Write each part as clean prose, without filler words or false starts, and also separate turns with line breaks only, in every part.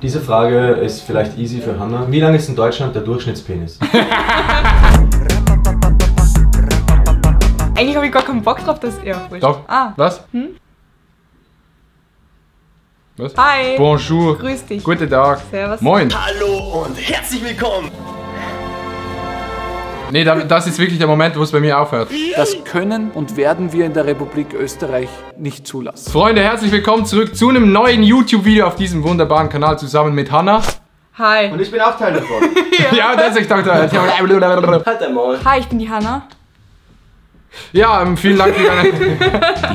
Diese Frage ist vielleicht easy für Hanna. Wie lang ist in Deutschland der Durchschnittspenis?
Eigentlich habe ich gar keinen Bock drauf, dass er wurscht.
Doch.
Ah.
Was? Was?
Hi.
Bonjour.
Grüß dich.
Guten Tag.
Servus.
Moin.
Hallo und herzlich willkommen!
Nee, das ist wirklich der Moment, wo es bei mir aufhört.
Das können und werden wir in der Republik Österreich nicht zulassen.
Freunde, herzlich willkommen zurück zu einem neuen YouTube-Video auf diesem wunderbaren Kanal zusammen mit Hanna.
Hi.
Und ich bin auch Teil davon.
Ja, das ich dachte.
Halt dein Maul.
Hi, ich bin die Hanna.
Ja, vielen Dank für deine...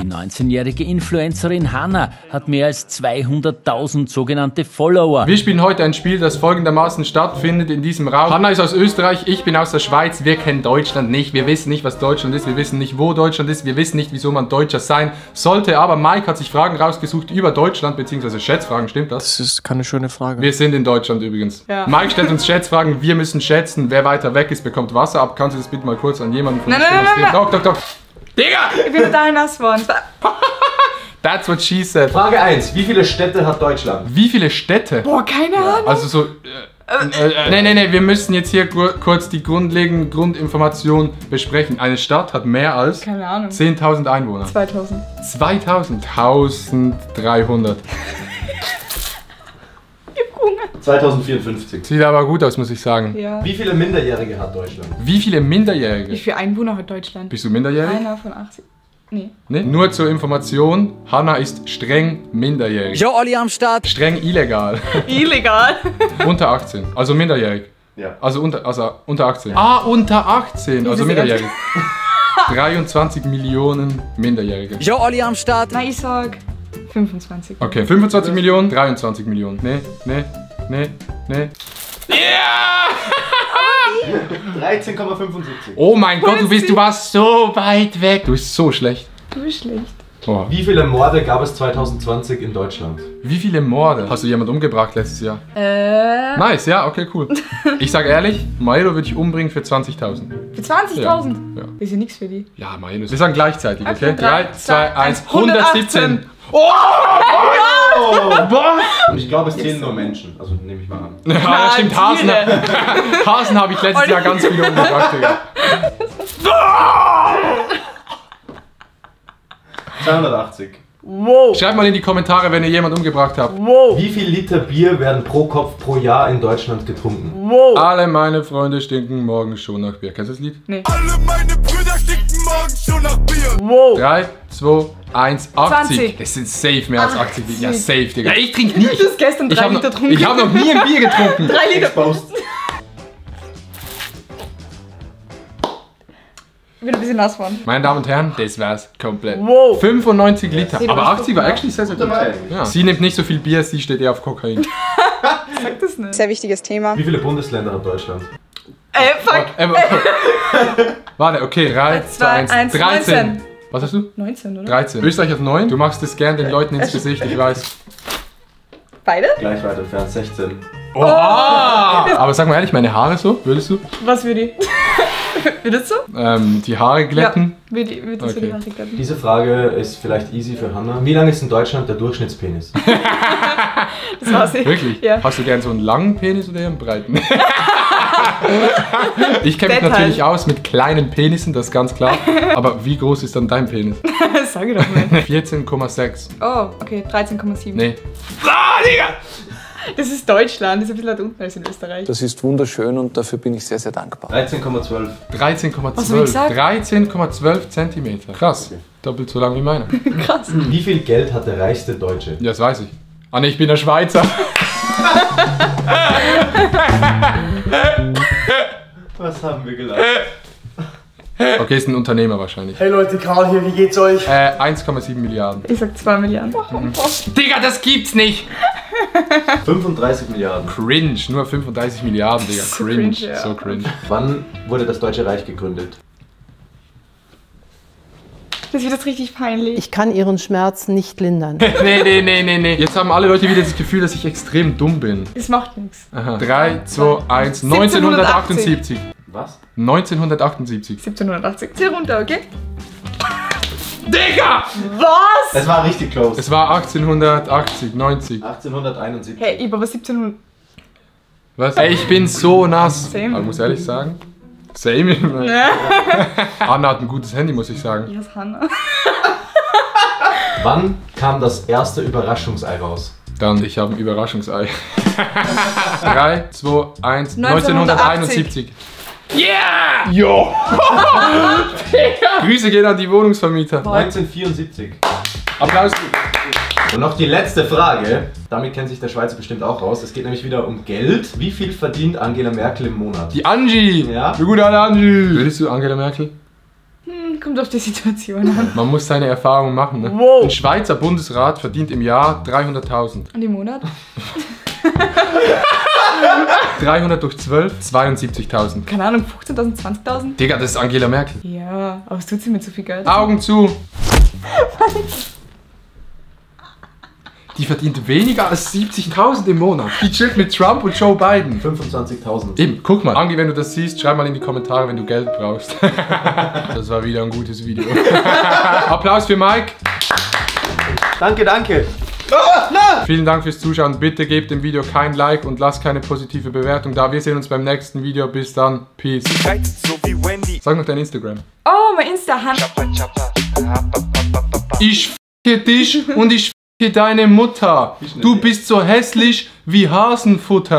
Die 19-jährige Influencerin Hanna hat mehr als 200.000 sogenannte Follower.
Wir spielen heute ein Spiel, das folgendermaßen stattfindet in diesem Raum. Hanna ist aus Österreich, ich bin aus der Schweiz. Wir kennen Deutschland nicht. Wir wissen nicht, was Deutschland ist. Wir wissen nicht, wo Deutschland ist. Wir wissen nicht, wieso man Deutscher sein sollte. Aber Mike hat sich Fragen rausgesucht über Deutschland, beziehungsweise Schätzfragen. Stimmt das?
Das ist keine schöne Frage.
Wir sind in Deutschland übrigens.
Ja.
Mike stellt uns Schätzfragen. Wir müssen schätzen. Wer weiter weg ist, bekommt Wasser ab. Kannst du das bitte mal kurz an jemanden von uns
Nein, nein.
Doch. Digga!
Ich bin total nass geworden.
That's what she said.
Frage 1. Wie viele Städte hat Deutschland?
Wie viele Städte?
Boah, keine Ahnung.
Also so... Nee, wir müssen jetzt hier kurz die grundlegenden Grundinformationen besprechen. Eine Stadt hat mehr als
Keine Ahnung.
10.000 Einwohner.
2000.
2000. 1300.
2054.
Sieht aber gut aus, muss ich sagen.
Ja.
Wie viele Minderjährige hat Deutschland?
Wie viele Minderjährige?
Wie viele Einwohner hat Deutschland?
Bist du minderjährig?
Einer von 80. Nee.
Nee? Nur zur Information, Hanna ist streng minderjährig.
Jo, Olli am Start.
Streng illegal.
Illegal.
Unter 18, also minderjährig.
Ja.
Also unter 18. Ah, unter 18, also
Dieses
minderjährig. 23 Millionen Minderjährige.
Jo, Olli am Start.
Na, ich sag 25.
Okay, 25 Millionen, 23 Millionen. Nee.
13,75.
Oh mein Gott, du warst so weit weg. Du bist so schlecht.
Du bist schlecht.
Oh.
Wie viele Morde gab es 2020 in Deutschland?
Wie viele Morde? Hast du jemand umgebracht letztes Jahr? Nice, ja, okay, cool. Ich sag ehrlich, Maelo würde ich umbringen für 20.000.
Für 20.000?
Ja.
Das ist ja nichts für die.
Ja, Maelo. Wir sagen gleichzeitig, okay?
3,
3, 2, 1, 117.
Und ich glaube, es zählen nur Menschen. Also nehme ich mal an.
Ja, stimmt, Hasen. Hasen habe ich letztes Jahr ganz viele umgebracht, Digga.
280.
Wow.
Schreibt mal in die Kommentare, wenn ihr jemand umgebracht habt.
Wow.
Wie viel Liter Bier werden pro Kopf pro Jahr in Deutschland getrunken?
Wow.
Alle meine Freunde stinken morgen schon nach Bier. Kennst du das Lied?
Nee.
Alle meine Brüder stinken morgen schon nach Bier!
Wow.
3, 2, 1, 80.
20.
Das sind safe mehr als 80. Ja, safe, Digga. Ich trinke nie.
Du hast gestern 3 Liter getrunken.
Ich habe noch nie ein Bier getrunken.
3 Liter.
Exposed.
Ich bin ein bisschen nass geworden.
Meine Damen und Herren, das war's komplett.
Wow.
95 Liter.
Yes.
Aber 80 war actually sehr, sehr gut.
Dabei.
Ja. Sie nimmt nicht so viel Bier, sie steht eher auf Kokain.
Sag das nicht.
Sehr wichtiges Thema.
Wie viele Bundesländer hat Deutschland?
Fuck.
Warte, okay, 3, 2, 1,
1,
13.
19.
Was hast du?
19, oder?
13. Österreich hat 9. Du machst es gern den Leuten ins Gesicht, ich weiß.
Beide?
Gleich weit entfernt, 16.
Oha! Aber sag mal ehrlich, meine Haare so? Würdest du?
Was würde ich? Würdest du?
Die Haare glätten?
Ja. Würdest du die Haare glätten?
Diese Frage ist vielleicht easy für Hanna. Wie lang ist in Deutschland der Durchschnittspenis?
Das war's nicht.
Wirklich?
Ja.
Hast du gern so einen langen Penis oder eher einen breiten? Ich kenne mich
Detail.
natürlich aus mit kleinen Penissen, das ist ganz klar. Aber wie groß ist dann dein Penis?
Sag ich doch mal.
14,6.
Oh, okay, 13,7.
Nee.
Das ist Deutschland, das ist ein bisschen unten als in Österreich.
Das ist wunderschön und dafür bin ich sehr, sehr dankbar.
13,12.
13,12.
Was hab ich gesagt?
13,12 Zentimeter. Krass. Doppelt so lang wie meiner.
Krass.
Wie viel Geld hat der reichste Deutsche?
Ja, das weiß ich. Ah ne, ich bin der Schweizer.
Was haben wir gelacht?
Okay, ist ein Unternehmer wahrscheinlich.
Hey Leute, Karl hier, wie geht's euch?
1,7 Milliarden.
Ich sag 2 Milliarden.
Digga, das gibt's nicht!
35 Milliarden.
Cringe, nur 35 Milliarden, Digga.
So
Cringe,
cringe, ja.
so cringe.
Wann wurde das Deutsche Reich gegründet?
Das wird jetzt richtig peinlich.
Ich kann Ihren Schmerz nicht lindern.
Nee. Jetzt haben alle Leute wieder das Gefühl, dass ich extrem dumm bin.
Das macht nichts.
Aha. 3, 2, 1, 1978.
Was?
1978.
1780. Hier runter, okay?
Digga!
Was?
Es war richtig close.
Es war 1880, 90.
1871.
Hey, ich war aber 1700.
Was? Ey, ich bin so nass.
Same.
Aber muss ehrlich sagen. Same. Anna hat ein gutes Handy, muss ich sagen.
Ich heiße Hannah.
Wann kam das erste Überraschungsei raus?
Dann, ich habe ein Überraschungsei. 3, 2, 1,
1980.
1971. Yeah! Jo! Grüße gehen an die Wohnungsvermieter.
1974.
Applaus.
Und noch die letzte Frage. Damit kennt sich der Schweizer bestimmt auch raus. Es geht nämlich wieder um Geld. Wie viel verdient Angela Merkel im Monat?
Die Angie.
Ja.
Die gute alte Angie. Würdest du Angela Merkel?
Kommt auf die Situation an.
Man muss seine Erfahrungen machen. Ne?
Wow.
Ein Schweizer Bundesrat verdient im Jahr 300.000.
Und im Monat?
300 durch 12, 72.000.
Keine Ahnung, 15.000, 20.000?
Digga, das ist Angela Merkel.
Ja, aber es tut sie mit so viel Geld.
Augen zu. Die verdient weniger als 70.000 im Monat. Die chillt mit Trump und Joe Biden.
25.000.
Eben, guck mal. Angi, wenn du das siehst, schreib mal in die Kommentare, wenn du Geld brauchst. Das war wieder ein gutes Video. Applaus für Mike.
Danke, danke.
Vielen Dank fürs Zuschauen. Bitte gebt dem Video kein Like und lasst keine positive Bewertung da. Wir sehen uns beim nächsten Video. Bis dann. Peace. Sag noch dein Instagram.
Oh, mein Insta, Hannah.
Ich f***e dich und ich f***e deine Mutter. Du bist so hässlich wie Hasenfutter.